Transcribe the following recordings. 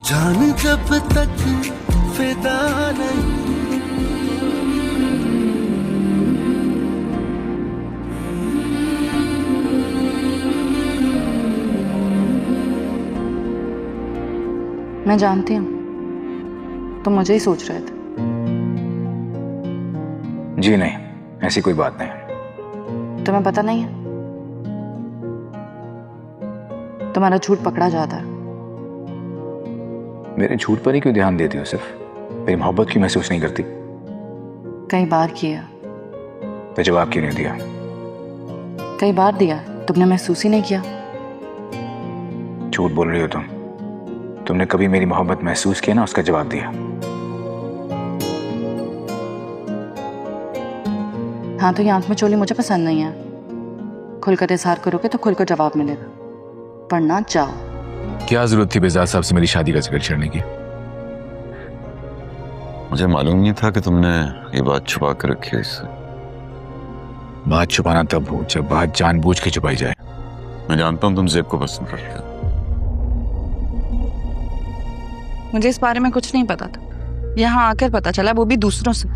जान जब तक फिदा नहीं मैं जानती हूँ तुम मुझे ही सोच रहे थे। जी नहीं, ऐसी कोई बात नहीं। तुम्हें पता नहीं है तुम्हारा झूठ पकड़ा जाता है। मेरे झूठ पर ही क्यों ध्यान देती हो? सिर्फ मेरी मोहब्बत क्यों महसूस नहीं करती? कई बार किया। तो जवाब क्यों नहीं दिया? कई बार दिया, तुमने महसूस ही नहीं किया। झूठ बोल रही हो तुमने कभी मेरी मोहब्बत महसूस किया ना, उसका जवाब दिया। हाँ तो ये आंख में चोली मुझे पसंद नहीं है। खुलकर इजहार करोगे तो खुलकर जवाब मिलेगा, पर ना चाहो। क्या जरूरत थी बेजाद साहब से मेरी शादी का जिक्र छेड़ने की? मुझे मालूम नहीं था कि तुमने ये बात छुपा कर रखी है इससे। बात छुपाना तब हो जब बात जानबूझ के छुपाई जाए। मैं जानता हूँ तुम ज़ेब को पसंद करते हो। मुझे इस बारे में कुछ नहीं पता था, यहाँ आकर पता चला, वो भी दूसरों से।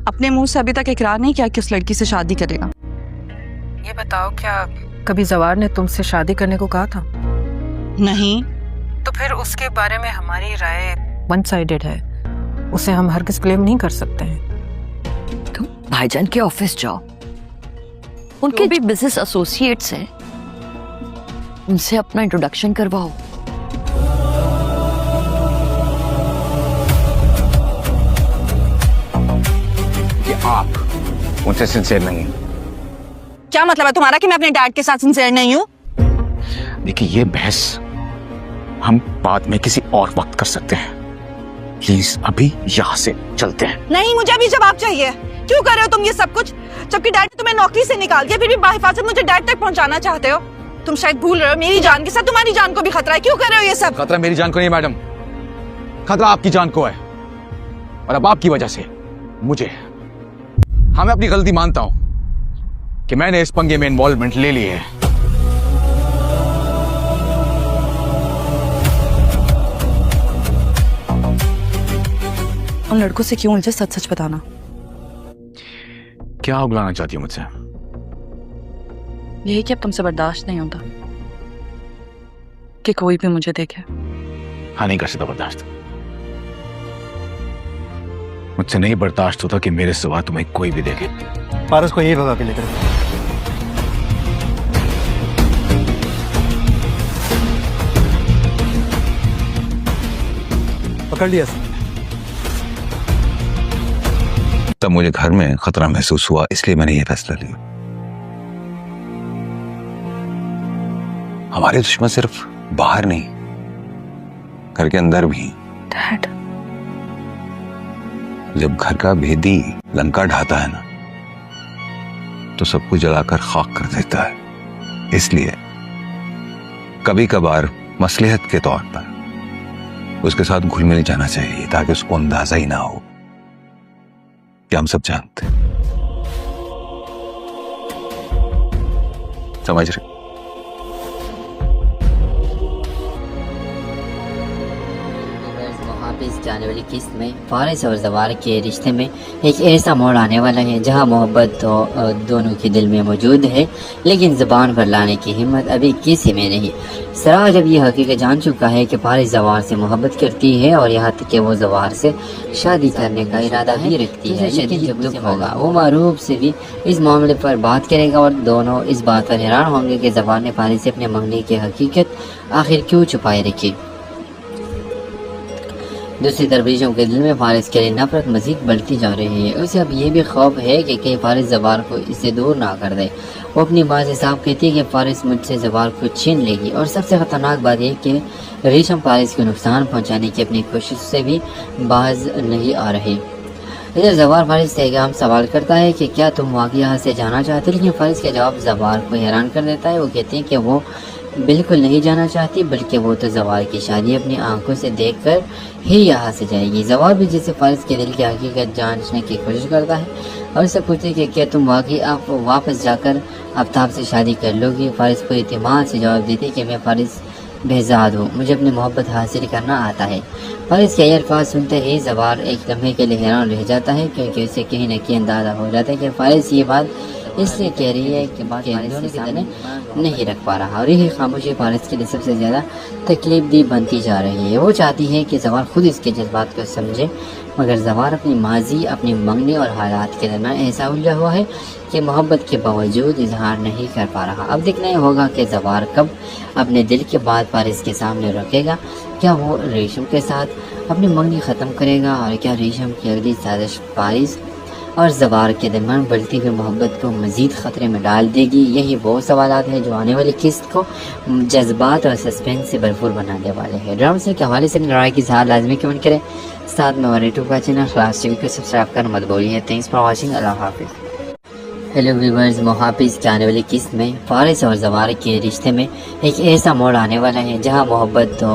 अपने मुंह से अभी तक इकरार नहीं किया कि उस लड़की से शादी करेगा। ये बताओ, क्या कभी जवार ने तुमसे शादी करने को कहा था? नहीं। तो फिर उसके बारे में हमारी राय वन साइडेड है, उसे हम हरगिज़ क्लेम नहीं कर सकते हैं। तुम भाईजान के ऑफिस जाओ, उनके भी बिजनेस एसोसिएट्स हैं, उनसे अपना इंट्रोडक्शन करवाओ। आप उनसे सिंसियर नहीं है। क्या मतलब है तुम्हारा कि मैं अपने डैड के साथ सिंसियर नहीं हूँ? देखिए, ये बहस हम बाद में किसी और वक्त कर सकते हैं। प्लीज अभी यहाँ से चलते हैं। नहीं, मुझे अभी जवाब चाहिए। क्यों कर रहे हो तुम ये सब कुछ, जबकि डैड ने तुम्हें नौकरी से निकाल दिया, फिर भी बाहिफाजत मुझे डैड तक पहुँचाना चाहते हो। तुम शायद भूल रहे हो मेरी जान के साथ तुम्हारी जान को भी खतरा है। क्यों कर रहे हो ये सब? खतरा मेरी जान को नहीं मैडम, खतरा आपकी जान को है। और अब आपकी वजह से मुझे, हाँ मैं अपनी गलती मानता हूं कि मैंने इस पंगे में इन्वॉल्वमेंट ले ली है। उन लड़कों से क्यों उलझे, सच सच बताना। क्या उगलाना चाहती हो मुझसे? यही कि अब तुमसे बर्दाश्त नहीं होता कि कोई भी मुझे देखे। हाँ, नहीं कर सकता बर्दाश्त। मुझसे नहीं बर्दाश्त होता कि मेरे सिवा तुम्हें कोई भी देखे। पारस को यही भगा के लेकर पकड़ लिया सर। तब मुझे घर में खतरा महसूस हुआ, इसलिए मैंने ये फैसला लिया। हमारे दुश्मन सिर्फ बाहर नहीं, घर के अंदर भी। डैड, जब घर का भेदी लंका ढाता है ना, तो सब कुछ जलाकर खाक कर देता है। इसलिए कभी कभार मसलहत के तौर पर उसके साथ घुल मिल जाना चाहिए, ताकि उसको अंदाजा ही ना हो कि हम सब जानते हैं। समझ रहे? इस जाने वाली किस्त में फारिस और जवार के रिश्ते में एक ऐसा मोड़ आने वाला है जहां मोहब्बत तो दोनों के दिल में मौजूद है, लेकिन ज़बान पर लाने की हिम्मत अभी किसी में नहीं। सराह जब ये हकीकत जान चुका है कि फारिस जवार से मोहब्बत करती है और यहाँ तक कि वो जवार से शादी करने का इरादा भी रखती है, लेकिन जब दुख होगा वो मारूफ से भी इस मामले पर बात करेगा और दोनों इस बात पर हैरान होंगे कि जवार ने फारिस से अपने मंगने की हकीकत आखिर क्यों छुपाए रखी। दूसरी तरफ रीशम के दिल में फारिस के लिए नफरत मजीद बढ़ती जा रही है। उसे अब ये भी खौफ है कि कहीं फारिस जवार को इससे दूर ना कर दे। वो अपनी बात से साफ कहती है कि फारिस मुझसे जवार को छीन लेगी, और सबसे ख़तरनाक बात यह कि रीशम फारिस को नुकसान पहुंचाने की अपनी कोशिश से भी बाज नहीं आ रही। इधर जवार फारिस से हम सवाल करता है कि क्या तुम वाकई यहाँ से जाना चाहते, लेकिन फारिस का जवाब जवार को हैरान कर देता है। वो कहते हैं कि वो बिल्कुल नहीं जाना चाहती, बल्कि वो तो जवार की शादी अपनी आंखों से देखकर ही यहाँ से जाएगी। जवार भी जैसे फारिस के दिल की हकीकत जानने की कोशिश करता है और उससे पूछते कि क्या तुम वाकई आप वापस जाकर आफ्ताब से शादी कर लोगी। फारिस पूरी एतमाद से जवाब देती कि मैं फारिस बेजाद हूँ, मुझे अपनी मोहब्बत हासिल करना आता है। फारिस के ये अल्फाज सुनते ही जवार एक लम्हे के लिए हैरान रह जाता है, क्योंकि उसे कहीं न कहीं अंदाज़ा हो जाता है कि फारिस ये बात इसलिए कह रही है कि बात फारिस के सामने नहीं रख पा रहा, और यही खामोशी फारिस के लिए सबसे ज़्यादा तकलीफ दी बनती जा रही है। वो चाहती है कि जवार खुद इसके जज्बात को समझे, मगर जवार अपनी माजी, अपनी मंगनी और हालात के दरमियान ऐसा उलझा हुआ है कि मोहब्बत के बावजूद इजहार नहीं कर पा रहा। अब देखना ही होगा कि जवार कब अपने दिल के बात फारिस के सामने रखेगा। क्या वो रेशम के साथ अपनी मंगनी ख़त्म करेगा, और क्या रेशम की अगली साजिश फारिस और जवार के दरमियान बढ़ती हुई मोहब्बत को मज़ीद ख़तरे में डाल देगी। यही वो सवालात हैं जो आने वाली किस्त को जज्बात और सस्पेंस से भरपूर बनाने वाले हैं। ड्रामा से के हवाले से राय की इज़हार लाजमी कमेंट करें। साथ में हमारे यूट्यूब का चैनल खलास टीवी को सब्सक्राइब करना मत भूलिए। Thanks for watching. अल्लाह हाफिज़। हेलो व्यूवर्स, मुहाफिज के आने वाली किस्त में फारिस और जवार के रिश्ते में एक ऐसा मोड़ आने वाला है जहां मोहब्बत तो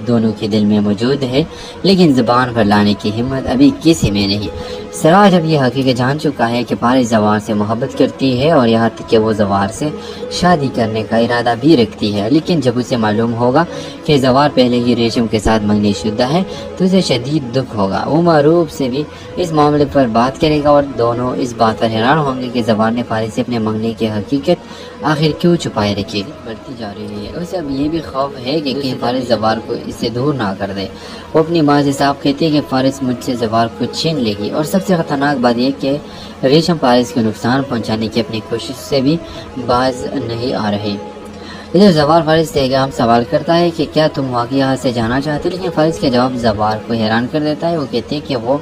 दोनों के दिल में मौजूद है, लेकिन ज़ुबान पर लाने की हिम्मत अभी किसी में नहीं। सराज अब ये हकीकत जान चुका है कि फारिस जवार से मोहब्बत करती है, और यहाँ तक कि वो जवार से शादी करने का इरादा भी रखती है। लेकिन जब उसे मालूम होगा कि जवार पहले ही रेशम के साथ मंगनी शुदा है, तो उसे शदीद दुख होगा। वो मारूफ से भी इस मामले पर बात करेगा, और दोनों इस बात पर हैरान होंगे कि जवार ने फारिस से अपने मंगनी की हकीकत आखिर क्यों छुपाए रखी। बढ़ती जा रही है। उसे अब ये भी खौफ है कि कहीं फारिस जवार को इससे दूर ना कर दे। वो अपनी माँ से साफ कहती है कि फारिस मुझसे जवार को छीन लेगी, और सबसे खतरनाक बात यह कि रेशम फारिस को नुकसान पहुंचाने की अपनी कोशिश से भी बाज नहीं आ रही। इधर जवार फारिस से हम सवाल करता है कि क्या तुम वाकई यहाँ से जाना चाहते हो, लेकिन फारिस के जवाब जवार को हैरान कर देता है। वो कहते हैं कि वो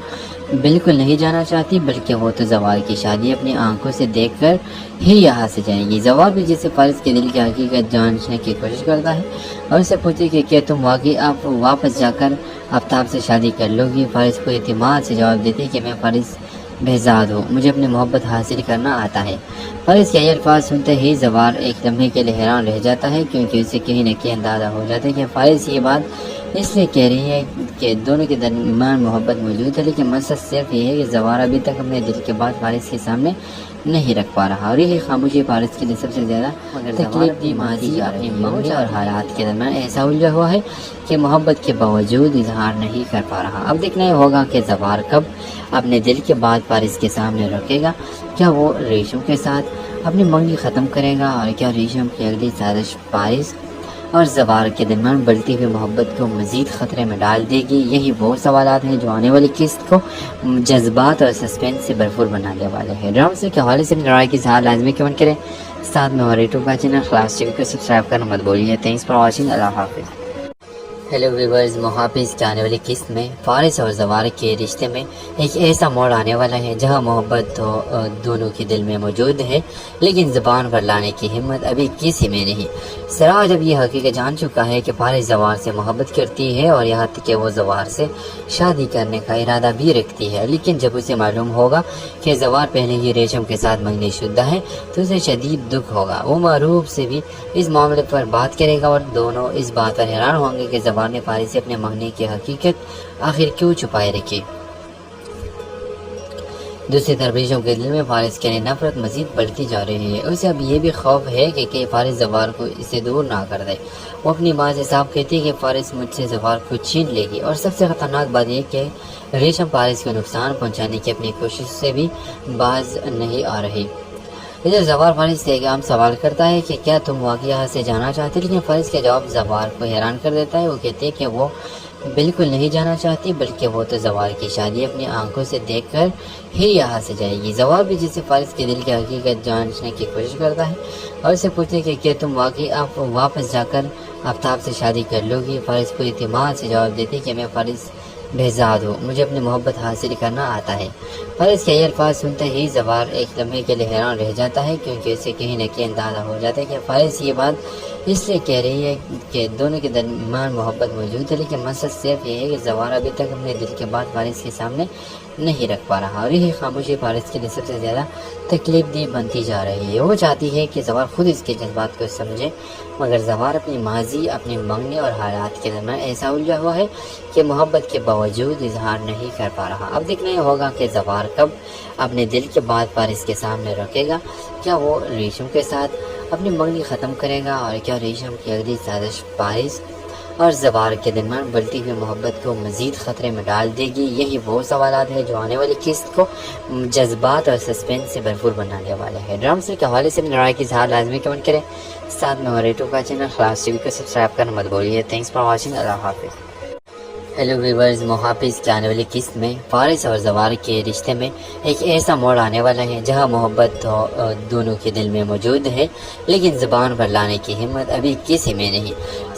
बिल्कुल नहीं जाना चाहती, बल्कि वो तो जवार की शादी अपनी आंखों से देखकर ही यहाँ से जाएंगी। जवार भी जिसे फारिस के दिल की हकीकत जानने की कोशिश करता है, और उससे पूछती कि क्या तुम वाकई आप वापस जाकर आफ्ताब से शादी कर लोगी। फारिस को एतमाद से जवाब देती कि मैं फारिस बेजाद हूँ, मुझे अपनी मोहब्बत हासिल करना आता है। फारिस के ये अल्फाज सुनते ही जवार एक लम्हे के लिए हैरान रह जाता है, क्योंकि उसे कहीं न कहीं अंदाज़ा हो जाता है कि फारिस ये बात इसलिए कह रही है कि दोनों के दरमियान मोहब्बत मौजूद है, लेकिन मकसद सिर्फ ये है कि जवार अभी तक अपने दिल के बात फारिस के सामने नहीं रख पा रहा, और यही खामोशी फारिस के लिए सबसे ज़्यादा तकलीफ दी माजी, अपनी मंगनी और हालात के दरमियान ऐसा उलझा हुआ है कि मोहब्बत के बावजूद इजहार नहीं कर पा रहा। अब देखना ही होगा कि जवार कब अपने दिल के बात फारिस के सामने रखेगा। क्या वो रेशम के साथ अपनी मंगनी ख़त्म करेगा, और क्या रेशम की अगली साजिश फारिस और जवार के दरमियान बढ़ती हुई मोहब्बत को मज़ीद ख़तरे में डाल देगी। यही वो सवालात हैं जो आने वाली किस्त को जज्बात और सस्पेंस से भरपूर बनाने वाले हैं। ड्रामा से के हवाले से राय की इज़हार लाजमी कमेंट करें। साथ में हमारे यूट्यूब का चैनल खलास टीवी को सब्सक्राइब करना मत भूलिए। Thanks for watching. अल्लाह हाफिज़। हेलो व्यूवर्स, मुहाफिज के आने वाली किस्त में फारिस और जवार के रिश्ते में एक ऐसा मोड़ आने वाला है जहां मोहब्बत तो दोनों के दिल में मौजूद है, लेकिन ज़ुबान पर लाने की हिम्मत अभी किसी में नहीं। सराज अब ये हकीकत जान चुका है कि फारिस जवार से मोहब्बत करती है, और यहाँ तक कि वो जवार से शादी करने का इरादा भी रखती है। लेकिन जब उसे मालूम होगा कि जवार पहले ही रेशम के साथ मंगनी शुदा है, तो उसे शदीद दुख होगा। वो मारूफ से भी इस मामले पर बात करेगा, और दोनों इस बात पर हैरान होंगे कि जवार ने फारिस से अपने मंगनी की हकीकत आखिर क्यों छुपाए रखी। दूसरी तरफ रेशम के दिल में फारिस के लिए नफरत मजीद बढ़ती जा रही है। उसे अब ये भी खौफ है कि फारिस जवार को इससे दूर ना कर दे। वो अपनी माँ से साफ कहती है कि फारिस मुझसे जवार को छीन लेगी, और सबसे खतरनाक बात यह कि रेशम फारिस को नुकसान पहुँचाने की अपनी कोशिश से भी बाज नहीं आ रही। इधर जवार फारिस से हम सवाल करता है कि क्या तुम वाकई यहाँ से जाना चाहते, लेकिन फारिस के जवाब जवार को हैरान कर देता है। वो कहते हैं कि वो बिल्कुल नहीं जाना चाहती, बल्कि वो तो जवार की शादी अपनी आंखों से देखकर ही यहाँ से जाएगी। जवार भी जिसे फारिस के दिल की हकीकत जानने की कोशिश करता है, और उससे पूछते कि क्या तुम वाकई आप वापस जाकर आफ्ताब से शादी कर लोगी। फारिस को एतमाद से जवाब देती कि मैं फारिस बेजाद हूँ, मुझे अपनी मोहब्बत हासिल करना आता है। फारिस के ये अल्फाज सुनते ही जवार एक लम्हे के लिए हैरान रह जाता है, क्योंकि उसे कहीं न कहीं अंदाज़ा हो जाता है कि फारिस ये बात इसलिए कह रही है कि दोनों के दरमियान मोहब्बत मौजूद है, लेकिन मकसद सिर्फ ये है कि जवार अभी तक अपने दिल के बात फारिस के सामने नहीं रख पा रहा, और यही खामोशी फारिस के लिए सबसे ज़्यादा तकलीफ दी बनती जा रही है। वो चाहती है कि जवार खुद इसके जज्बात को समझे, मगर जवार अपनी माजी, अपनी मंगनी और हालात के दरमियान ऐसा उलझा हुआ है कि मोहब्बत के बावजूद इजहार नहीं कर पा रहा। अब देखना ही होगा कि जवार कब अपने दिल के बात फारिस के सामने रखेगा। क्या वो रेशम के साथ اپنی منگنی ختم کرے گا اور کیا ریشم کی اگلی سازش پارس اور زوار کے درمیان بلتی ہوئی محبت کو مزید خطرے میں ڈال دے گی؟ یہی وہ سوالات ہیں جو آنے والی قسط کو جذبات اور سسپینس سے بھرپور بنانے والے ہیں۔ ڈرام سیریل کے حوالے سے اپنی رائے کی اظہار لازمی کمنٹ کریں، ساتھ میں ہمارے یوٹیوب کا چینل خلاص ٹی وی کو سبسکرائب کرنا مت بھولیے۔ تھینکس فار واچنگ، اللہ حافظ۔ ہیلو ویورز، محافظ کی آنے والی قسط میں فارس اور زوار کے رشتے میں ایک ایسا موڑ آنے والا ہے جہاں محبت دونوں کے دل میں موجود ہے، لیکن زبان پر لانے کی ہمت ابھی کسی میں نہیں۔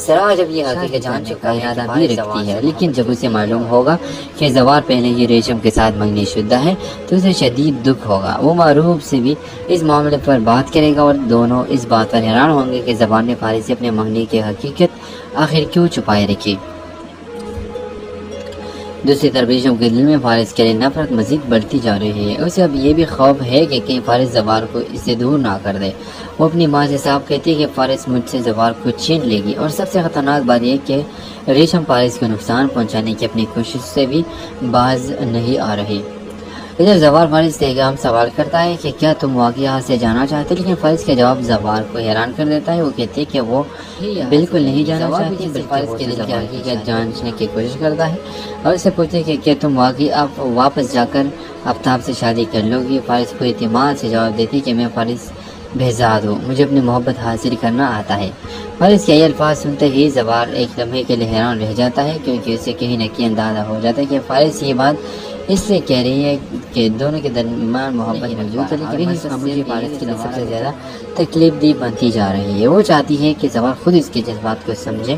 سراہ جب یہ حقیقت جان چکا ہے ارادہ بھی رکھتی ہے، لیکن جب اسے معلوم ہوگا کہ زوار پہلے ہی ریشم کے ساتھ منگنی شدہ ہے تو اسے شدید دکھ ہوگا۔ وہ معروف سے بھی اس معاملے پر بات کرے گا اور دونوں اس بات پر حیران ہوں گے کہ زوار نے فارس سے اپنے منگنی کی حقیقت آخر کیوں چھپائے رکھی۔ دوسری طرف ریشم کے دل میں فارس کے لیے نفرت مزید بڑھتی جا رہی ہے۔ اسے اب یہ بھی خوف ہے کہ کہیں فارس زوار کو اس سے دور نہ کر دے۔ وہ اپنی ماں سے صاف کہتی ہے کہ فارس مجھ سے زوار کو چھین لے گی، اور سب سے خطرناک بات یہ کہ ریشم فارس کو نقصان پہنچانے کی اپنی کوشش سے بھی باز نہیں آ رہی۔ ادھر زوار فارس سے ایک اہم سوال کرتا ہے کہ کیا تم واقعی یہاں سے جانا چاہتے، لیکن فارس کا جواب زوار کو حیران کر دیتا ہے۔ وہ کہتی ہے کہ وہ بالکل نہیں جانا چاہتی، بلکہ فارس کے دل کی حقیقت جانچنے کی کوشش کرتا ہے اور اسے پوچھتے کہ کیا تم واقعی اب واپس جا کر آفتاب سے شادی کر لو گی؟ فارس کو اعتماد سے جواب دیتی کہ میں فارس بہزاد ہوں، مجھے اپنی محبت حاصل کرنا آتا ہے۔ فارس کے یہ الفاظ سنتے ہی زوار ایک لمحے کے لیے حیران رہ جاتا ہے، کیونکہ اسے کہیں نہ کہیں اندازہ ہو جاتا ہے کہ فارس یہ بات اس سے کہہ رہی ہے کہ دونوں کے درمیان محبت موجود ہے، لیکن اس خاموشی فارس کے لیے سب سے زیادہ تکلیف دہ بنتی جا رہی ہے۔ وہ چاہتی ہے کہ زوار خود اس کے جذبات کو سمجھے،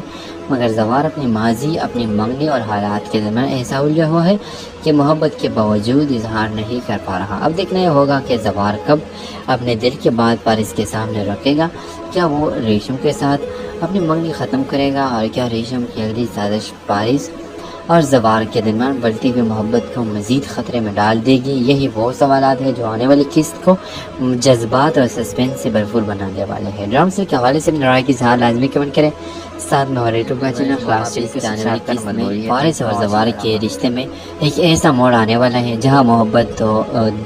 مگر زوار اپنی ماضی، اپنی منگنی اور حالات کے درمیان ایسا الجھا ہوا ہے کہ محبت کے باوجود اظہار نہیں کر پا رہا۔ اب دیکھنا یہ ہوگا کہ زوار کب اپنے دل کی بات فارس کے سامنے رکھے گا۔ کیا وہ ریشم کے ساتھ اپنی منگنی ختم کرے گا، اور کیا ریشم کی اگلی سازش فارس اور زوار کے درمیان بڑھتی ہوئی محبت کو مزید خطرے میں ڈال دے گی؟ یہی وہ سوالات ہیں جو آنے والی قسط کو جذبات اور سسپینس سے بھرپور بنانے والے ہیں۔ ڈرام سیریل کے حوالے سے اپنی رائے کی اظہار لازمی کمنٹ کریں، ساتھ میں ہمارے یوٹیوب کا چینل خلاص ٹی وی کو سبسکرائب کرنا مت بھولیے۔ فارس اور زوار کے رشتے میں ایک ایسا موڑ آنے والا ہے جہاں محبت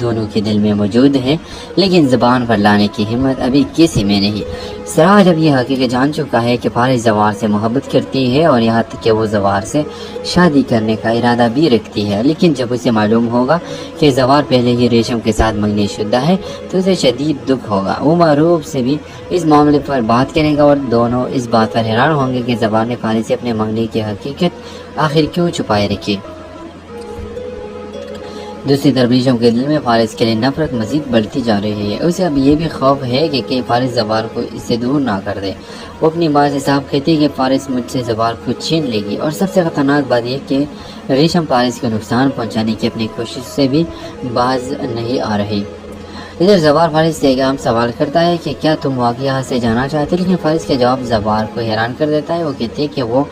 دونوں کے دل میں موجود ہے، لیکن زبان پر لانے کی ہمت ابھی کسی میں نہیں۔ سراہ جب یہ حقیقت جان چکا ہے کہ فارس زوار سے محبت کرتی ہے اور یہاں تک کہ وہ زوار سے شادی کرنے کا ارادہ بھی رکھتی ہے، لیکن جب اسے معلوم ہوگا کہ زوار پہلے ہی ریشم کے ساتھ منگنی شدہ ہے تو اسے شدید دکھ ہوگا۔ وہ معروف سے بھی اس معاملے پر بات کرے گا اور دونوں اس بات پر حیران ہوں گے کہ زوار نے فارس سے اپنے منگنی کی حقیقت آخر کیوں چھپائے رکھی۔ دوسری طرف ریشم کے دل میں فارس کے لیے نفرت مزید بڑھتی جا رہی ہے۔ اسے اب یہ بھی خوف ہے کہ کہیں فارس زوار کو اس سے دور نہ کر دے۔ وہ اپنی ماں سے صاف کہتی ہے کہ فارس مجھ سے زوار کو چھین لے گی، اور سب سے خطرناک بات یہ کہ ریشم فارس کو نقصان پہنچانے کی اپنی کوشش سے بھی باز نہیں آ رہی۔ ادھر زوار فارس سے ایک اہم سوال کرتا ہے کہ کیا تم واقعی یہاں سے جانا چاہتے، لیکن فارس کا جواب زوار کو حیران کر دیتا ہے۔ وہ کہتی ہے کہ وہ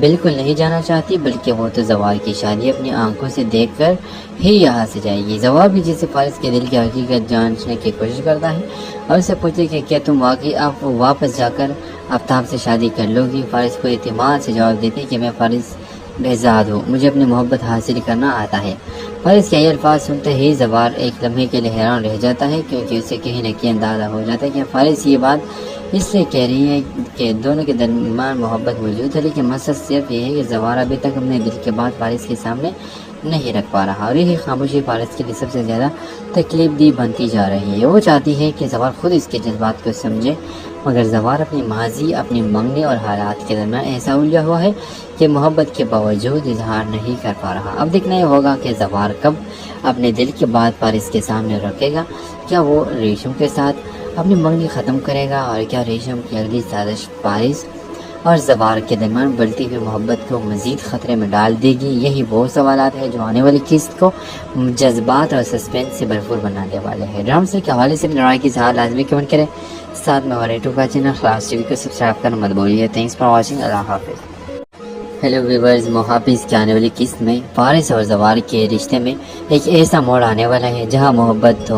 بالکل نہیں جانا چاہتی، بلکہ وہ تو زوار کی شادی اپنی آنکھوں سے دیکھ کر ہی یہاں سے جائے گی۔ زوار بھی جسے فارس کے دل کی حقیقت جانچنے کی کوشش کرتا ہے اور اسے پوچھے کہ کیا تم واقعی اب واپس جا کر آفتاب سے شادی کر لو گی؟ فارس کو اعتماد سے جواب دیتے کہ میں فارس بہزاد ہوں، مجھے اپنی محبت حاصل کرنا آتا ہے۔ فارس کے یہ الفاظ سنتے ہی زوار ایک لمحے کے لیے حیران رہ جاتا ہے، کیونکہ اسے کہیں نہ کہیں اندازہ ہو جاتا ہے کہ فارس یہ بات اس سے کہہ رہی ہے کہ دونوں کے درمیان محبت موجود ہے، لیکن مسئلہ صرف یہ ہے کہ زوار ابھی تک اپنے دل کے بات فارس کے سامنے نہیں رکھ پا رہا، اور یہی خاموشی فارس کے لیے سب سے زیادہ تکلیف دہ بنتی جا رہی ہے۔ وہ چاہتی ہے کہ زوار خود اس کے جذبات کو سمجھے، مگر زوار اپنی ماضی، اپنی منگنی اور حالات کے درمیان ایسا الجھا ہوا ہے کہ محبت کے باوجود اظہار نہیں کر پا رہا۔ اب دیکھنا یہ ہوگا کہ زوار کب اپنے دل کی بات فارس کے سامنے رکھے گا۔ کیا وہ ریشم کے ساتھ اپنی منگنی ختم کرے گا، اور کیا ریشم کی اگلی سازش فارس اور زوار کے درمیان بڑھتی ہوئی محبت کو مزید خطرے میں ڈال دے گی؟ یہی وہ سوالات ہیں جو آنے والی قسط کو جذبات اور سسپینس سے بھرپور بنانے والے ہیں۔ ڈرام سیریل کے حوالے سے اپنی رائے کی اظہار لازمی کمنٹ کریں، ساتھ میں ہمارے یوٹیوب کا چینل خلاص ٹی وی کو سبسکرائب کرنا مت بھولیے۔ تھینکس فار واچنگ، اللہ حافظ۔ हेलो व्यूवर्स, मुहाफिज की आने वाली किस्त में फारिस और जवार के रिश्ते में एक ऐसा मोड़ आने वाला है जहां मोहब्बत तो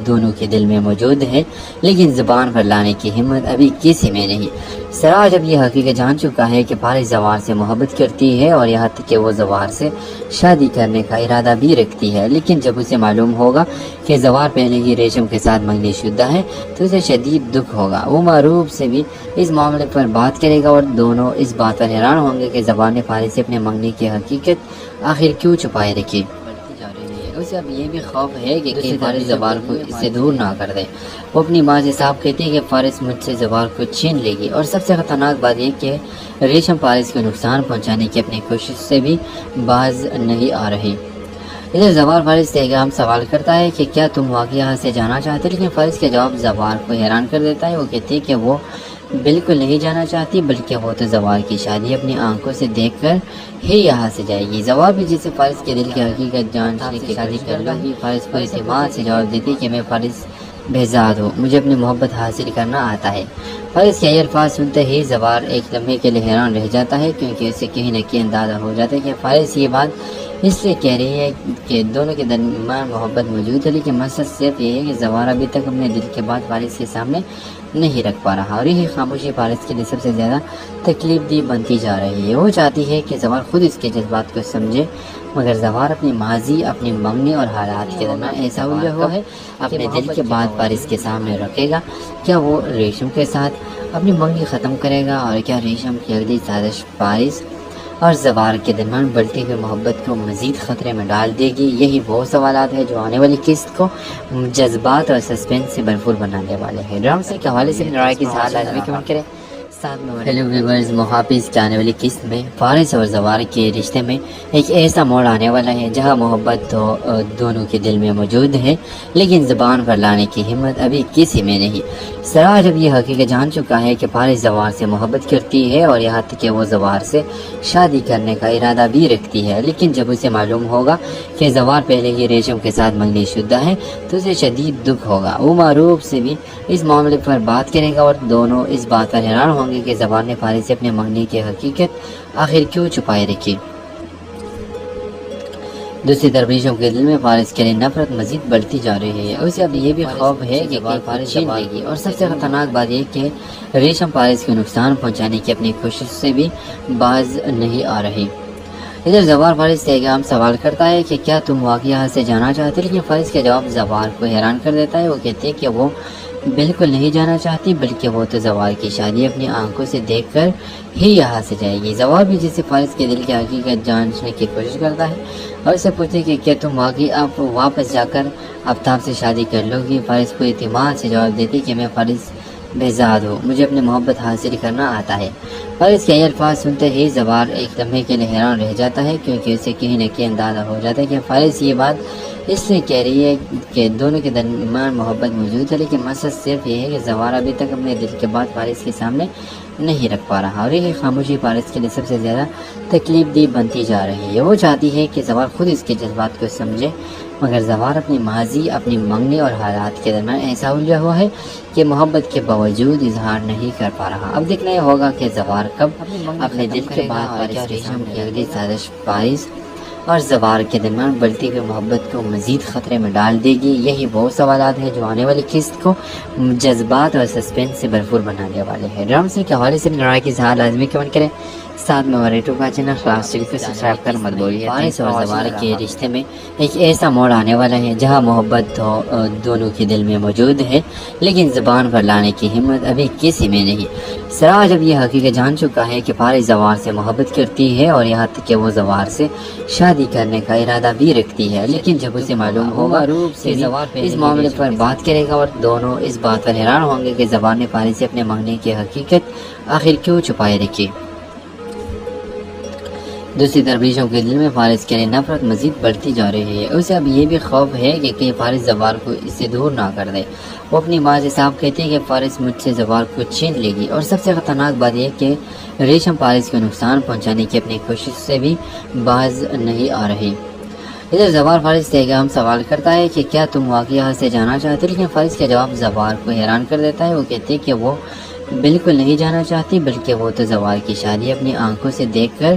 दोनों के दिल में मौजूद है, लेकिन ज़ुबान पर लाने की हिम्मत अभी किसी में नहीं। सराज अब ये हकीकत जान चुका है कि फारिस जवार से मोहब्बत करती है और यहाँ तक कि वो जवार से शादी करने का इरादा भी रखती है, लेकिन जब उसे मालूम होगा कि जवार पहले ही रेशम के साथ मंगनी शुदा है तो उसे शदीद दुख होगा। वो मारूफ से भी इस मामले पर बात करेगा और दोनों इस बात पर हैरान होंगे कि जवार ने फारिस से अपने मंगनी की हकीकत आखिर क्यों छुपाए रखी। उसे अब ये भी खौफ है कि फारिस जवार को इससे दूर ना कर दे। वो अपनी माँ से साफ कहती है कि फारिस मुझसे जवार को छीन लेगी, और सबसे खतरनाक बात यह कि रेशम फारिस को नुकसान पहुंचाने की अपनी कोशिश से भी बाज नहीं आ रही। इधर जवार फारिस से हम सवाल करता है कि क्या तुम वाकई यहाँ से जाना चाहते, लेकिन फारिस का जवाब जवार को हैरान कर देता है। वो कहती है कि वो बिल्कुल नहीं जाना चाहती, बल्कि वो तो जवार की शादी अपनी आंखों से देखकर ही यहाँ से जाएगी। जवार भी जिसे फारिस के दिल की हकीकत जानने की शादी कर लूँगी। फारिस को इत्मीनान से जवाब देती कि मैं फारिस बेजाद हूँ, मुझे अपनी मोहब्बत हासिल करना आता है। फारिस के ये अल्फाज सुनते ही जवार एक लम्हे के लिए हैरान रह जाता है, क्योंकि उसे कहीं न कहीं अंदाज़ा हो जाता है कि फारिस ये बात इसलिए कह रही है कि दोनों के दरमियान मोहब्बत मौजूद है, लेकिन मकसद सिर्फ ये है कि जवार अभी तक अपने दिल के बात फारिस के सामने नहीं रख पा रहा, और यही खामोशी फारिस के लिए सबसे ज़्यादा तकलीफ दी बनती जा रही है। वो चाहती है कि जवार खुद इसके जज्बात को समझे, मगर जवार अपनी माजी, अपनी मंगनी और हालात के दरमियान ऐसा उलझा हुआ है अपने दिल के बात फारिस के सामने रखेगा। क्या वो रेशम के साथ अपनी मंगनी ख़त्म करेगा, और क्या रेशम की अगली साजिश फारिस और जवार के दरमियान बढ़ती हुई मोहब्बत को मज़ीद ख़तरे में डाल देगी? यही वो सवालात है जो आने वाली किस्त को जज्बात और सस्पेंस से भरपूर बनाने वाले हैं। ड्रामा से के हवाले से राय की इज़हार लाजमी कमेंट करें। हेलो व्यूवर्स, मुहाफिज की आने वाली किस्त में फारिस और जवार के रिश्ते में एक ऐसा मोड़ आने वाला है जहां मोहब्बत तो दोनों के दिल में मौजूद है, लेकिन ज़ुबान पर लाने की हिम्मत अभी किसी में नहीं। सराज अब ये हकीकत जान चुका है कि फारिस जवार से मोहब्बत करती है और यहाँ तक कि वो जवार से शादी करने का इरादा भी रखती है, लेकिन जब उसे मालूम होगा कि जवार पहले ही रेशम के साथ मंगनी शुदा है तो उसे शदीद दुख होगा। वो मारूफ से भी इस मामले पर बात करेगा और दोनों इस बात पर हैरान होंगे कि जवार ने फारिस से अपने मंगनी की हकीकत आखिर क्यों छुपाए रखी। दूसरी तरफ रेशम के दिल में फारिस के लिए नफरत मजीद बढ़ती जा रही है। उसे अब ये भी खौफ है कि फारिस छीन लेगी, और सबसे खतरनाक बात यह कि रेशम फारिस को नुकसान पहुंचाने की अपनी कोशिश से भी बाज नहीं आ रही। इधर जवार फारिस से हम सवाल करता है कि क्या तुम वाकई यहाँ से जाना चाहते, लेकिन फारिस का जवाब जवार को हैरान कर देता है। वो कहते हैं कि वो बिल्कुल नहीं जाना चाहती, बल्कि वो तो जवार की शादी अपनी आंखों से देखकर ही यहाँ से जाएगी। जवार भी जिसे फारिस के दिल की हकीकत जानने की कोशिश करता है और उससे पूछते कि क्या तुम वाकई आप वापस जाकर आफ्ताब से शादी कर लोगी। फारिस को इत्मीनान से जवाब देती कि मैं फारिस बेजाद हूँ, मुझे अपनी मोहब्बत हासिल करना आता है। फारिस के ये अल्फाज सुनते ही जवार एक लम्हे के लिए हैरान रह जाता है, क्योंकि उसे कहीं न कहीं अंदाज़ा हो जाता है कि फारिस ये बात इसलिए कह रही है कि दोनों के दरमियान मोहब्बत मौजूद है, लेकिन मकसद सिर्फ ये है कि जवार अभी तक अपने दिल के बात फारिस के सामने नहीं रख पा रहा, और यही खामोशी फारिस के लिए सबसे ज़्यादा तकलीफ दी बनती जा रही है। वो चाहती है कि जवार खुद इसके जज्बात को समझे, मगर जवार अपनी माजी, अपनी मंगनी और हालात के दरमियान ऐसा उलझा हुआ है कि मोहब्बत के बावजूद इजहार नहीं कर पा रहा। अब देखना यह होगा कि जवार कब अपने दिल के बाद रेशम की अगली साजिश फारिस और जवार के दरमियान बढ़ती हुई मोहब्बत को मज़ीद ख़तरे में डाल देगी। यही वो सवालात है जो आने वाली किस्त को जज्बात और सस्पेंस से भरपूर बनाने वाले हैं। ड्रामा से के हवाले से राय की इज़हार लाजमी कमेंट करें। साथ में हमारे यूट्यूब का चैनल क्लास टीवी को सब्सक्राइब कर मत भूलिए। फारिस और जवार के रिश्ते में एक ऐसा मोड़ आने वाला है जहां मोहब्बत तो दोनों के दिल में मौजूद है, लेकिन ज़ुबान पर लाने की हिम्मत अभी किसी में नहीं। सराज अब ये हकीकत जान चुका है कि फारिस जवार से मोहब्बत करती है और यहाँ तक कि वो जवार से शादी करने का इरादा भी रखती है, लेकिन जब उसे मालूम होगा कि जवार इस मामले पर बात करेगा और दोनों इस बात पर हैरान होंगे कि जवार ने फारिस से अपने मंगने की हकीकत आखिर क्यों छुपाए रखी। दूसरी तरफ रेशम के दिल में फारिस के लिए नफरत मजीद बढ़ती जा रही है। उसे अब ये भी खौफ है कि कहीं फारिस जवार को इससे दूर ना कर दे। वो अपनी माँ से साफ कहती है कि फारिस मुझसे जवार को छीन लेगी, और सबसे खतरनाक बात यह कि रेशम फारिस को नुकसान पहुंचाने की अपनी कोशिश से भी बाज नहीं आ रही। इधर जवार फारिस से हम सवाल करता है कि क्या तुम वाकई यहाँ से जाना चाहते, लेकिन फारिस का जवाब जवार को हैरान कर देता है। वो कहती है कि वो بالکل نہیں جانا چاہتی، بلکہ وہ تو زوال کی شادی اپنی آنکھوں سے دیکھ کر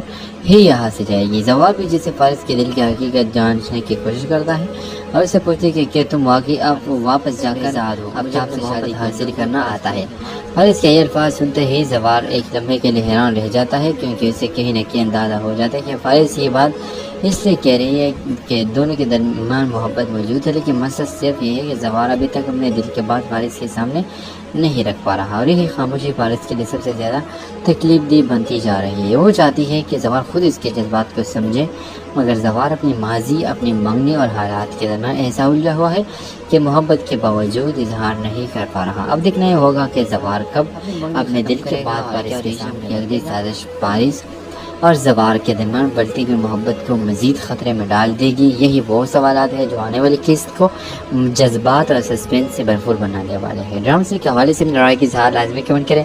ہی یہاں سے جائے گی۔ زوال بھی جسے فارس کے دل کی حقیقت جانچنے کی کوشش کرتا ہے اور اسے پوچھتے کہ کیا تم واقعی اب واپس جا کر اپنے آپ سے شادی حاصل کرنا آتا ہے؟ فارس کے یہ الفاظ سنتے ہی زوال ایک لمحے کے لیے حیران رہ جاتا ہے، کیونکہ اسے کہیں نہ کہیں اندازہ ہو جاتا ہے کہ فارس یہ بات اس لیے کہہ رہی ہے کہ دونوں کے درمیان محبت موجود ہے، لیکن مسئلہ صرف یہ ہے کہ زوال ابھی تک اپنے دل کے بات فارس کے سامنے نہیں رکھ پا رہا، اور یہی خاموشی فارس کے لیے سب سے زیادہ تکلیف دہ بنتی جا رہی ہے۔ وہ چاہتی ہے کہ زوال خود اس کے جذبات کو سمجھے، مگر زوال اپنی ماضی، اپنی منگنی اور حالات کے درمیان ایسا الجھا ہوا ہے کہ محبت کے باوجود اظہار نہیں کر پا رہا۔ اب دیکھنا یہ ہوگا کہ زوال کب اپنے دل کے بات فارس کے سامنے اگلی سازش فارس اور زوال کے درمیان بڑھتی ہوئی محبت کو مزید خطرے میں ڈال دے گی۔ یہی وہ سوالات ہیں جو آنے والی قسط کو جذبات اور سسپینس سے بھرپور بنانے والے ہیں۔ ڈرامے سے کے حوالے سے اپنی رائے کی اظہار لازمی کمنٹ کریں،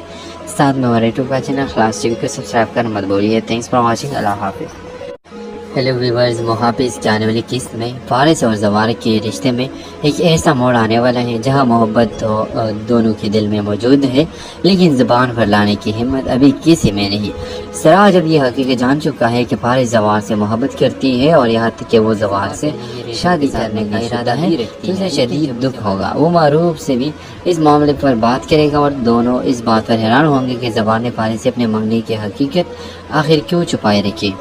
ساتھ میں ہمارے یوٹیوب کا چینل خلاص ٹی وی کو سبسکرائب کرنا مت بھولیے۔ تھینکس فار واچنگ، اللہ حافظ۔ ہیلو ویورز، محافظ کی آنے والی قسط میں فارس اور زوال کے رشتے میں ایک ایسا موڑ آنے والا ہے جہاں محبت تو دونوں کے دل میں موجود ہے، لیکن زبان پر لانے کی ہمت ابھی کسی میں نہیں۔ سراہ جب یہ حقیقت جان چکا ہے کہ فارس زوال سے محبت کرتی ہے اور یہاں تک کہ وہ زوال سے شادی کرنے کا ارادہ ہے، تو اسے شدید دکھ ہوگا۔ وہ معروف سے بھی اس معاملے پر بات کرے گا اور دونوں اس بات پر حیران ہوں گے کہ زوال نے فارس سے اپنے منگنی کی حقیقت آخر کیوں چھپائے رکھی۔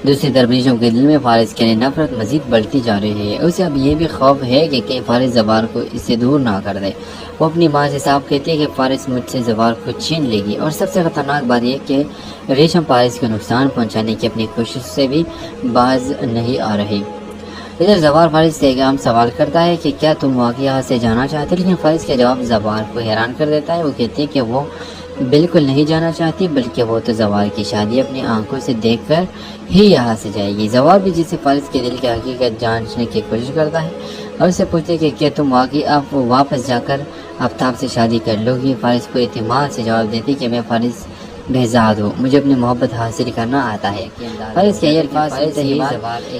دوسری طرف ریشم کے دل میں فارس کے لیے نفرت مزید بڑھتی جا رہی ہے۔ اسے اب یہ بھی خوف ہے کہ کہیں فارس زوال کو اس سے دور نہ کر دے۔ وہ اپنی ماں سے صاف کہتی ہے کہ فارس مجھ سے زوال کو چھین لے گی، اور سب سے خطرناک بات یہ کہ ریشم فارس کو نقصان پہنچانے کی اپنی کوشش سے بھی باز نہیں آ رہی۔ ادھر زوال فارس سے ایک عام سوال کرتا ہے کہ کیا تم واقعی یہاں سے جانا چاہتے، لیکن فارس کا جواب زوال کو حیران کر دیتا ہے۔ وہ کہتی ہے کہ وہ بالکل نہیں جانا چاہتی، بلکہ وہ تو زوال کی شادی اپنی آنکھوں سے دیکھ کر ہی یہاں سے جائے گی۔ زوال بھی جسے فارس کے دل کی حقیقت جانچنے کی کوشش کرتا ہے اور اسے پوچھتے کہ کیا تم واقعی اب واپس جا کر آفتاب سے شادی کر لو گی؟ فارس کو اعتماد سے جواب دیتی کہ میں فارس بہزاد ہوں، مجھے اپنی محبت حاصل کرنا آتا ہے۔ فارس کے یہ الفاظ سنتے ہی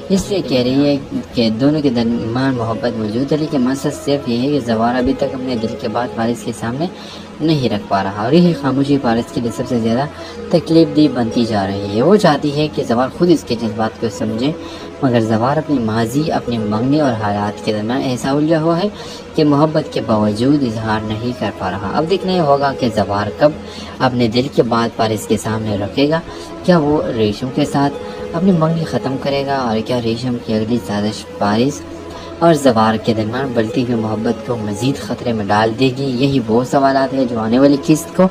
اس لیے کہہ رہی ہے کہ دونوں کے درمیان محبت موجود ہے، لیکن مسئلہ صرف یہ ہے کہ زوال ابھی تک اپنے دل کے بات فارس کے سامنے نہیں رکھ پا رہا، اور یہی خاموشی فارس کے لیے سب سے زیادہ تکلیف دہ بنتی جا رہی ہے۔ وہ چاہتی ہے کہ زوال خود اس کے جذبات کو سمجھے، مگر زوال اپنی ماضی، اپنی منگنی اور حالات کے درمیان ایسا الجھا ہوا ہے کہ محبت کے باوجود اظہار نہیں کر پا رہا۔ اب دیکھنا یہ ہوگا کہ زوال کب اپنے دل کے بات فارس کے سامنے رکھے گا۔ کیا وہ ریشم کے ساتھ اپنی منگنی ختم کرے گا، اور کیا ریشم کی اگلی سازش فارس اور زوال کے درمیان بڑھتی ہوئی محبت کو مزید خطرے میں ڈال دے گی؟ یہی وہ سوالات ہیں جو آنے والی قسط کو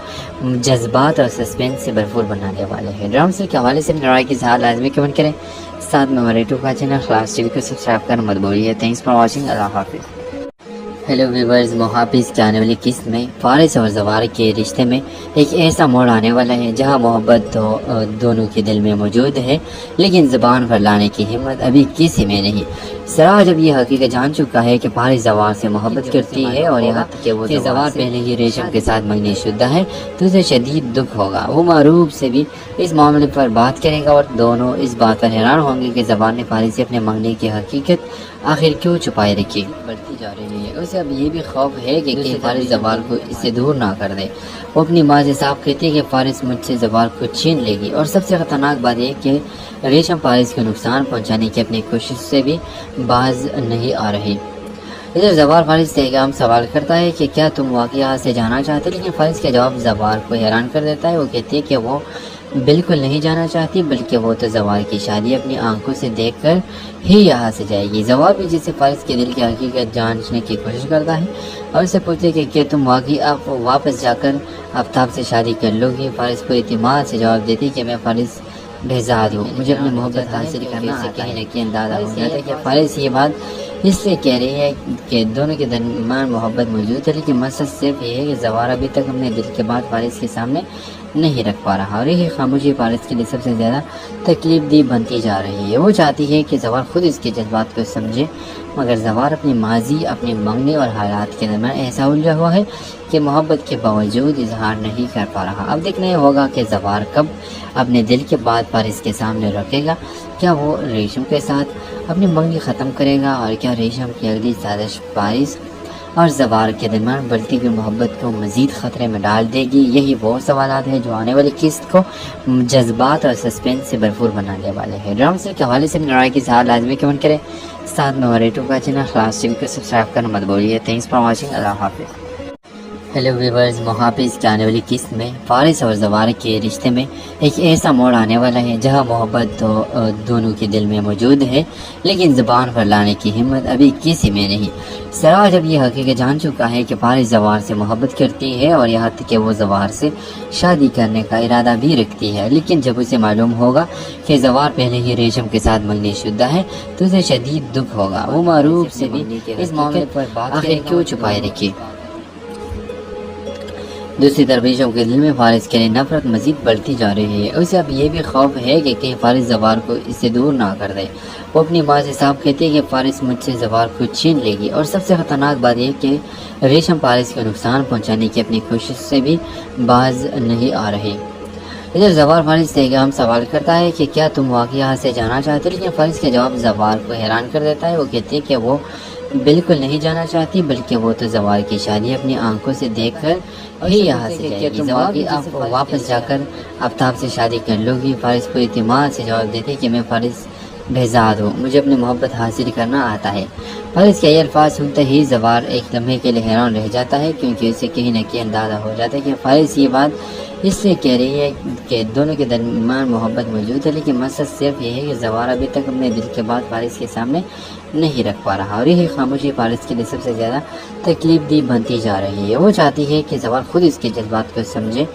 جذبات اور سسپینس سے بھرپور بنانے والے ہیں۔ ڈرامے کے حوالے سے اپنی رائے کی اظہار لازمی کمنٹ کریں، ساتھ میں ہمارے یوٹیوب کا چینل خلاص ٹی وی کو سبسکرائب کرنا مت بھولیے۔ تھینکس فار واچنگ، اللہ حافظ۔ ہیلو ویورز، محافظ کی آنے والی قسط میں فارس اور زوال کے رشتے میں ایک ایسا موڑ آنے والا ہے جہاں محبت تو دونوں کے دل میں موجود ہے، لیکن زبان پر لانے کی ہمت ابھی کسی میں نہیں۔ سراہ جب یہ حقیقت جان چکا ہے کہ فارس زوال سے محبت کرتی ہے اور یہاں تک کہ وہ زوال پہلے ہی ریشم کے ساتھ منگنی شدہ ہے، تو اسے شدید دکھ ہوگا۔ وہ معروف سے بھی اس معاملے پر بات کرے گا اور دونوں اس بات پر حیران ہوں گے کہ زوال نے فارس سے اپنے منگنی کی حقیقت آخر کیوں چھپائے رکھی۔ بڑھتی جا رہی ہے۔ اسے اب یہ بھی خوف ہے کہ کہیں فارس زوال کو اس سے دور نہ کر دے۔ وہ اپنی ماں سے صاف کہتی ہے کہ فارس مجھ سے زوال کو چھین لے گی، اور سب سے خطرناک بات یہ کہ ریشم فارس کو نقصان پہنچانے کی اپنی کوشش سے بھی باز نہیں آ رہی۔ ادھر زوال فارس سے ایک عام سوال کرتا ہے کہ کیا تم واقعی یہاں سے جانا چاہتے، لیکن فارس کا جواب زوال کو حیران کر دیتا ہے۔ وہ کہتی ہے کہ وہ بالکل نہیں جانا چاہتی، بلکہ وہ تو زوال کی شادی اپنی آنکھوں سے دیکھ کر ہی یہاں سے جائے گی۔ زوال بھی جسے فارس کے دل کی حقیقت جانچنے کی کوشش کرتا ہے اور اسے پوچھتے کہ کیا تم واقعی اب واپس جا کر آفتاب سے شادی کر لو گی؟ فارس کو اعتماد سے جواب دیتی کہ میں فارس بہزاد ہوں، مجھے اپنی محبت حاصل کرنا آتا ہے۔ کہیں نہ کہیں اندازہ ہو جاتا ہے کہ فارس یہ بات اس لیے کہہ رہی ہے کہ دونوں کے درمیان محبت موجود ہے، لیکن مسئلہ صرف یہ ہے کہ زوال ابھی تک اپنے دل کے بات فارس کے سامنے نہیں رکھ پا رہا، اور یہی خاموشی فارس کے لیے سب سے زیادہ تکلیف دہ بنتی جا رہی ہے۔ وہ چاہتی ہے کہ زوال خود اس کے جذبات کو سمجھے، مگر زوال اپنی ماضی، اپنی منگنی اور حالات کے درمیان ایسا الجھا ہوا ہے کہ محبت کے باوجود اظہار نہیں کر پا رہا۔ اب دیکھنا یہ ہوگا کہ زوال کب اپنے دل کے بات فارس کے سامنے رکھے گا۔ کیا وہ ریشم کے ساتھ اپنی منگنی ختم کرے گا، اور کیا ریشم کی اگلی سازش فارس اور زوار کے درمیان بڑھتی ہوئی محبت کو مزید خطرے میں ڈال دے گی. یہی وہ سوالات ہیں جو آنے والی قسط کو جذبات اور سسپینس سے بھرپور بنانے والے ہیں. ڈرامہ سیریل کے حوالے سے اپنی رائے کی اظہار لازمی کمنٹ کریں. ساتھ میں ہمارے یوٹیوب کا چینل خلاص ٹی وی کو سبسکرائب کرنا مت بھولیے. Thanks for watching. اللہ حافظ. ہیلو ویورز، محافظ کی آنے والی قسط میں فارس اور زوار کے رشتے میں ایک ایسا موڑ آنے والا ہے جہاں محبت تو دونوں کے دل میں موجود ہے، لیکن زبان پر لانے کی ہمت ابھی کسی میں نہیں. سراج اب یہ حقیقت جان چکا ہے کہ فارس زوار سے محبت کرتی ہے اور یہاں تک کہ وہ زوار سے شادی کرنے کا ارادہ بھی رکھتی ہے، لیکن جب اسے معلوم ہوگا کہ زوار پہلے ہی ریشم کے ساتھ منگنی شدہ ہے تو اسے شدید دکھ ہوگا. وہ معروف سے بھی اس معاملے پر آخر کیوں چھپائے رکھی. دوسری طرف ریشم کے دل میں فارس کے لیے نفرت مزید بڑھتی جا رہی ہے. اسے اب یہ بھی خوف ہے کہ کہیں فارس زوار کو اس سے دور نہ کر دے. وہ اپنی ماں سے صاف کہتی ہے کہ فارس مجھ سے زوار کو چھین لے گی، اور سب سے خطرناک بات یہ کہ ریشم فارس کو نقصان پہنچانے کی اپنی کوشش سے بھی باز نہیں آ رہی. ادھر زوار فارس سے ہم سوال کرتا ہے کہ کیا تم واقعی یہاں سے جانا چاہتے، لیکن فارس کا جواب زوار کو حیران کر دیتا ہے. وہ کہتی ہے کہ وہ بالکل نہیں جانا چاہتی، بلکہ وہ تو زوار کی شادی اپنی آنکھوں سے دیکھ کر ہی یہاں سے جائے گی. زوار کی آپ واپس جا کر آفتاب سے شادی کر لو گی. فارس کو اعتماد سے جواب دیتے کہ میں فارس بہزاد ہوں، مجھے اپنی محبت حاصل کرنا آتا ہے. فارس کے یہ الفاظ سنتے ہی زوار ایک لمحے کے لیے حیران رہ جاتا ہے، کیونکہ اسے کہیں نہ کہیں اندازہ ہو جاتا ہے کہ فارس یہ بات اس لیے کہہ رہی ہے کہ دونوں کے درمیان محبت موجود ہے، لیکن مسئلہ صرف یہ ہے کہ زوار ابھی تک اپنے دل کے بات فارس کے سامنے نہیں رکھ پا رہا، اور یہی خاموشی فارس کے لیے سب سے زیادہ تکلیف دہ بنتی جا رہی ہے. وہ چاہتی ہے کہ زوار خود اس کے جذبات کو سمجھے،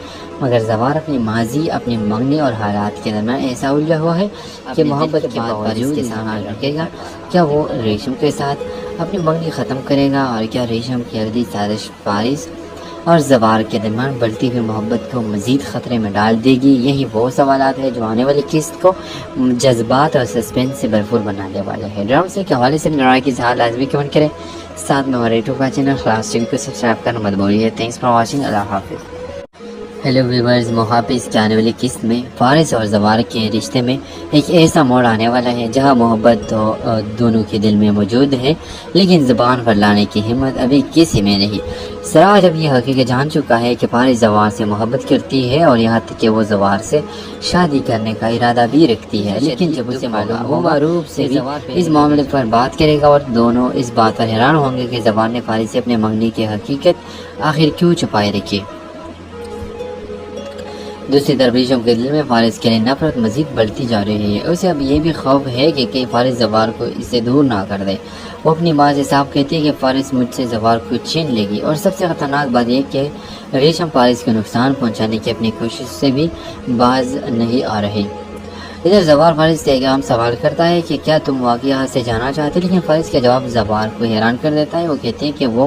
مگر زوار اپنی ماضی، اپنی منگنی اور حالات کے درمیان ایسا الجھا ہوا ہے کہ محبت کے باوجود کے سامنے رکھے گا. کیا وہ ریشم کے ساتھ اپنی منگنی ختم کرے گا، اور کیا ریشم کی اگلی سازش فارس اور زوار کے درمیان بڑھتی ہوئی محبت کو مزید خطرے میں ڈال دے گی؟ یہی وہ سوالات ہیں جو آنے والی قسط کو جذبات اور سسپینس سے بھرپور بنانے والے ہیں. ڈرامہ سے کے حوالے سے اپنی رائے کی اظہار لازمی کمنٹ کریں. ساتھ میں ہمارے یوٹیوب کا چینل خلاص ٹی وی کو سبسکرائب کرنا مت بھولیے. Thanks for watching. اللہ حافظ. ہیلو ویورز، محافظ کی آنے والی قسط میں فارس اور زوار کے رشتے میں ایک ایسا موڑ آنے والا ہے جہاں محبت تو دونوں کے دل میں موجود ہے، لیکن زبان پر لانے کی ہمت ابھی کسی میں نہیں. سراج اب یہ حقیقت جان چکا ہے کہ فارس زوار سے محبت کرتی ہے اور یہاں تک کہ وہ زوار سے شادی کرنے کا ارادہ بھی رکھتی ہے، لیکن جب اسے معلوم ہو معروف سے بھی اس معاملے پر بات کرے گا، اور دونوں اس بات پر حیران ہوں گے کہ زوار نے فارس سے اپنے منگنی کی حقیقت آخر کیوں چھپائے رکھی. دوسری طرف ریشم کے دل میں فارس کے لیے نفرت مزید بڑھتی جا رہی ہے. اسے اب یہ بھی خوف ہے کہ کہیں فارس زوار کو اس سے دور نہ کر دے. وہ اپنی ماں سے صاف کہتی ہے کہ فارس مجھ سے زوار کو چھین لے گی، اور سب سے خطرناک بات یہ کہ ریشم فارس کو نقصان پہنچانے کی اپنی کوشش سے بھی باز نہیں آ رہی. ادھر زوار فارس سے ہم سوال کرتا ہے کہ کیا تم واقعی یہاں سے جانا چاہتے، لیکن فارس کا جواب زوار کو حیران کر دیتا ہے. وہ کہتے ہیں کہ وہ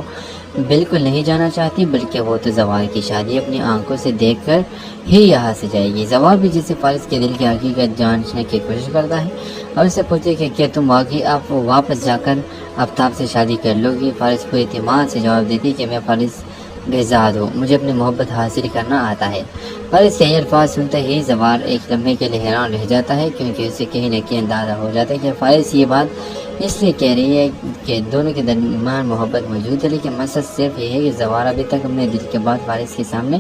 بالکل نہیں جانا چاہتی، بلکہ وہ تو زوار کی شادی اپنی آنکھوں سے دیکھ کر ہی یہاں سے جائے گی. زوار بھی جسے فارس کے دل کی حقیقت جاننے کی کوشش کرتا ہے اور اسے پوچھے کہ کیا تم واقعی آپ واپس جا کر آفتاب سے شادی کر لو گی. فارس کو اعتماد سے جواب دیتی کہ میں فارس بہزاد ہوں، مجھے اپنی محبت حاصل کرنا آتا ہے. فارس کے یہ الفاظ سنتے ہی زوار ایک لمحے کے لیے حیران رہ جاتا ہے، کیونکہ اسے کہیں نہ کہیں اندازہ ہو جاتا ہے کہ فارس یہ بات اس لیے کہہ رہی ہے کہ دونوں کے درمیان محبت موجود ہے، لیکن مسئلہ صرف یہ ہے کہ زوار ابھی تک اپنے دل کے بات فارس کے سامنے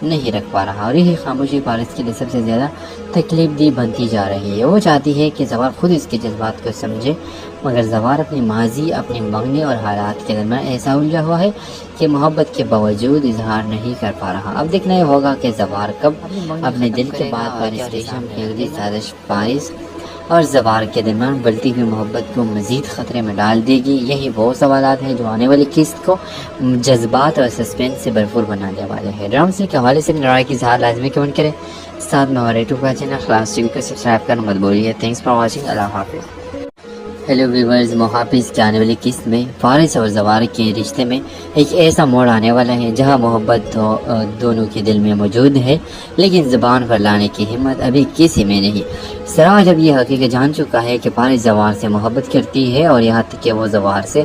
نہیں رکھ پا رہا، اور یہی خاموشی فارس کے لیے سب سے زیادہ تکلیف دہ بنتی جا رہی ہے. وہ چاہتی ہے کہ زوار خود اس کے جذبات کو سمجھے، مگر زوار اپنی ماضی، اپنی منگنی اور حالات کے درمیان ایسا الجھا ہوا ہے کہ محبت کے باوجود اظہار نہیں کر پا رہا. اب دیکھنا یہ ہوگا کہ زوار کب اپنے دل کے بعد فارس ریشم کی اگلی سازش فارس اور زوار کے درمیان بڑھتی ہوئی محبت کو مزید خطرے میں ڈال دے گی. یہی وہ سوالات ہیں جو آنے والی قسط کو جذبات اور سسپینس سے بھرپور بنانے والے ہیں. ڈرامہ سے کے حوالے سے اپنی رائے کی اظہار لازمی کمنٹ کریں. ساتھ میں ہمارے یوٹیوب کا چینل خلاص ٹی وی کو سبسکرائب کرنا مت بھولیے. Thanks for watching. اللہ حافظ. ہیلو ویورز، محافظ کی آنے والی قسط میں فارس اور زوار کے رشتے میں ایک ایسا موڑ آنے والا ہے جہاں محبت تو دونوں کے دل میں موجود ہے، لیکن زبان پر لانے کی ہمت ابھی کسی میں نہیں. سراج اب یہ حقیقت جان چکا ہے کہ فارس زوار سے محبت کرتی ہے اور یہاں تک کہ وہ زوار سے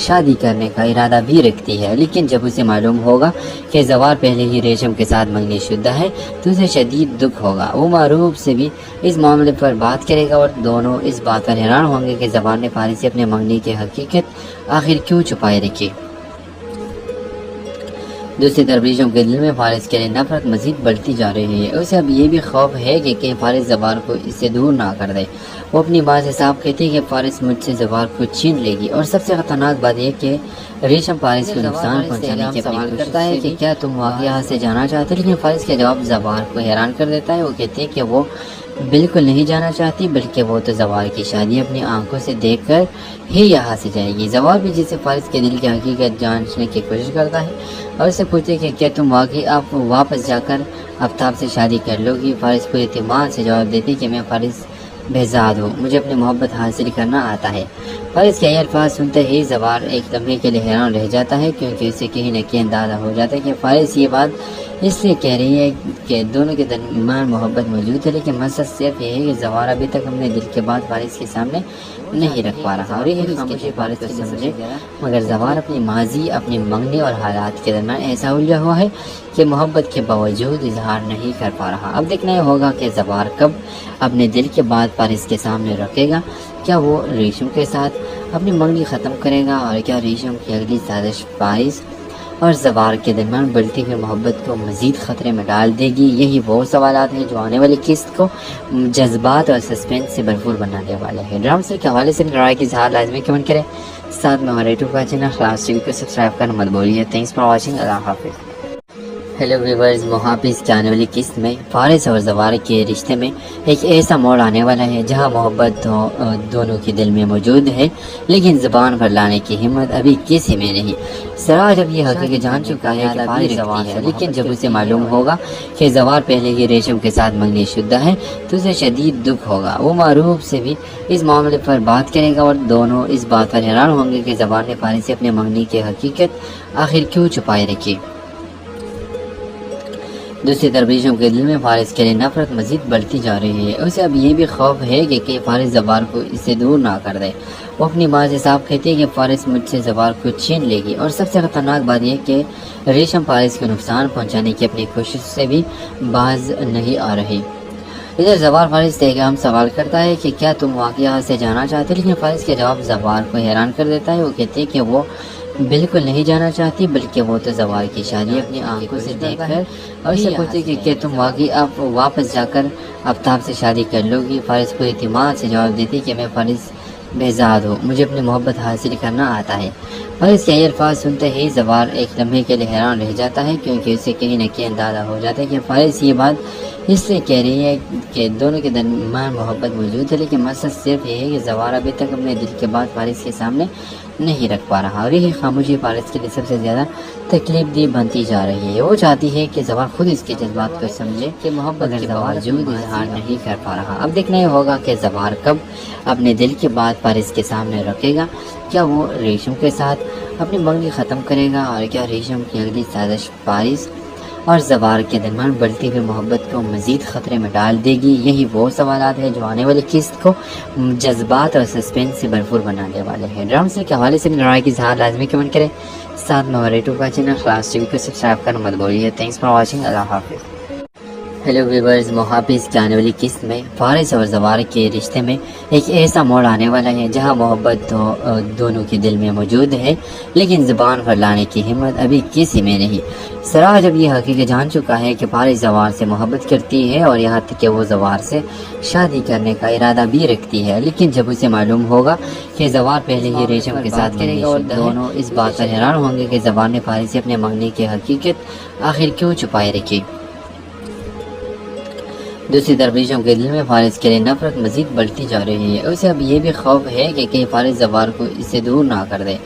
شادی کرنے کا ارادہ بھی رکھتی ہے، لیکن جب اسے معلوم ہوگا کہ زوار پہلے ہی ریشم کے ساتھ منگنی شدہ ہے تو اسے شدید دکھ ہوگا. وہ معروف سے بھی اس معاملے پر بات کرے گا، اور دونوں اس بات پر حیران ہوں گے کہ زوار نے فارس سے اپنے منگنی کی حقیقت آخر کیوں چھپائے رکھی. दूसरी तरफ रेशम के दिल में फारिस के लिए नफरत मजीद बढ़ती जा रही है। उसे अब ये भी खौफ है कि कहीं फारिस जबार को इससे दूर ना कर दे। वो अपनी बात से साफ कहती है कि फारिस मुझसे जबार को छीन लेगी। और सबसे खतरनाक बात यह कि रेशम फारिस को नुकसान पहुंचाने की अपनी कोशिश करता है कि क्या तुम वाकई यहाँ से जाना चाहते हो, लेकिन फारिस का जवाब जबार को हैरान कर देता है। वो कहती है कि वो बिल्कुल नहीं जाना चाहती, बल्कि वो तो जवार की शादी अपनी आंखों से देखकर ही यहाँ से जाएगी। जवार भी जिसे फारिस के दिल की हकीकत जानने की कोशिश करता है और उससे पूछते हैं कि क्या तुम वाकई आप वापस जाकर आफ्ताब से शादी कर लोगी। फारिस पूरे एतमाद से जवाब देती कि मैं फारिस बेजाद हूँ, मुझे अपनी मोहब्बत हासिल करना आता है। फारिस के ये अल्फाज सुनते ही जवार एक लम्हे के लिए हैरान रह जाता है, क्योंकि उसे कहीं न कहीं अंदाज़ा हो जाता है कि फारिस ये बात इसलिए कह रही है कि दोनों के दरमियान मोहब्बत मौजूद है, लेकिन मकसद सिर्फ ये है कि जवार अभी तक अपने दिल के बात फारिस के सामने नहीं रख पा रहा। और ये खामोशी फारिस को समझे, मगर जवार अपनी माजी, अपनी मंगनी और हालात के दरमियान ऐसा उलझा हुआ है कि मोहब्बत के बावजूद इजहार नहीं कर पा रहा। अब देखना ये होगा कि जवार कब अपने दिल के बात फारिस के सामने रखेगा। क्या वो रेशम के साथ अपनी मंगनी ख़त्म करेगा, और क्या रेशम की अगली साजिश फारिस और जवार के दरमियान बढ़ती हुई मोहब्बत को मज़ीद ख़तरे में डाल देगी। यही वो सवालात हैं जो आने वाली किस्त को जज्बात और सस्पेंस से भरपूर बनाने वाले हैं। ड्रामा से के हवाले से राय की इज़हार लाजमी कमेंट करें, साथ में हमारे यूट्यूब का चैनल क्लास टीवी को सब्सक्राइब करना मत भूलिए। Thanks for watching. अल्लाह हाफिज़। हेलो व्यूवर्स, मुहाफिज के आने वाली किस्त में फारिस और जवार के रिश्ते में एक ऐसा मोड़ आने वाला है जहां मोहब्बत दोनों के दिल में मौजूद है, लेकिन ज़बान पर लाने की हिम्मत अभी किसी में नहीं। सरा जब ये हकीकत जान चुका है कि फारिस जवार है, लेकिन जब उसे मालूम होगा कि जवार पहले ही रेशम के साथ मंगनी शुदा है तो उसे शदीद दुख होगा। वो मारूफ से भी इस मामले पर बात करेगा और दोनों इस बात पर हैरान होंगे कि जवार ने फारिस से अपने मंगनी की हकीकत आखिर क्यों छुपाए रखी। दूसरी तरफ रेशम के दिल में फारिस के लिए नफरत मजीद बढ़ती जा रही है। उसे अब ये भी खौफ है कि कहीं फारिस जवार को इससे दूर ना कर दे। वो अपनी बात से साफ कहती है कि फारिस मुझसे जवार को छीन लेगी। और सबसे खतरनाक बात यह कि रेशम फारिस को नुकसान पहुंचाने की अपनी कोशिश से भी बाज नहीं आ रही। इधर जवार फारिस से हम सवाल करता है कि क्या तुम वाकई यहाँ से जाना चाहते हो, लेकिन फारिस के जवाब जवार को हैरान कर देता है। वो कहते हैं कि वो बिल्कुल नहीं जाना चाहती, बल्कि वो तो जवार की शादी अपनी आंखों से देखकर और उससे पूछते कि क्या तुम वाकई आप वापस जाकर आफ्ताब से शादी कर लोगी। फारिस को एतमाद से जवाब देती कि मैं फारिस बेजाद हूँ, मुझे अपनी मोहब्बत हासिल करना आता है। फारिस के ये अल्फाज सुनते ही जवार एक लम्हे के लिए हैरान रह जाता है, क्योंकि उसे कहीं न कहीं अंदाज़ा हो जाता है कि फारिस ये बात इसलिए कह रही है कि दोनों के दरमियान मोहब्बत मौजूद है, लेकिन मकसद सिर्फ ये है कि जवार अभी तक अपने दिल के बात फारिस के सामने नहीं रख पा रहा। और यही खामोशी फारिस के लिए सबसे ज़्यादा तकलीफ दी बनती जा रही है। वो चाहती है कि जवार खुद इसके जज्बात को समझे कि मोहब्बत के बावजूद इजहार नहीं कर पा रहा। अब देखना ये होगा कि जवार कब अपने दिल की बात फारिस के सामने रखेगा। क्या वो रेशम के साथ अपनी मंगनी ख़त्म करेगा, और क्या रेशम की अगली साजिश फारिस और जवार के दरमियान बढ़ती हुई मोहब्बत को मज़ीद ख़तरे में डाल देगी। यही वो सवालात हैं जो आने वाली किस्त को जज्बात और सस्पेंस से भरपूर बनाने वाले हैं। ड्रामा से के हवाले से राय की इज़हार लाजमी कमेंट करें, साथ में हमारे यूट्यूब का चैनल क्लास टीवी को सब्सक्राइब करना मत भूलिए। Thanks for watching. अल्लाह हाफिज़। हेलो व्यूवर्स, मुहाफिज के आने वाली किस्त में फारिस और जवार के रिश्ते में एक ऐसा मोड़ आने वाला है जहां मोहब्बत दोनों के दिल में मौजूद है, लेकिन ज़बान पर लाने की हिम्मत अभी किसी में नहीं। सरा जब ये हकीकत जान चुका है कि फारिस जवार से मोहब्बत करती है और यहाँ तक कि वो जवार से शादी करने का इरादा भी रखती है, लेकिन जब उसे मालूम होगा कि जवार पहले ही रेशम के साथ करेगा और दोनों इस बात पर हैरान होंगे कि जवार ने फारिस से अपने मंगनी की हकीकत आखिर क्यों छुपाए रखी। दूसरी तरफ रेशम के दिल में फारिस के लिए नफरत मजीद बढ़ती जा रही है। उसे अब ये भी खौफ है कि कहीं फारिस जवार को इससे दूर ना कर दे।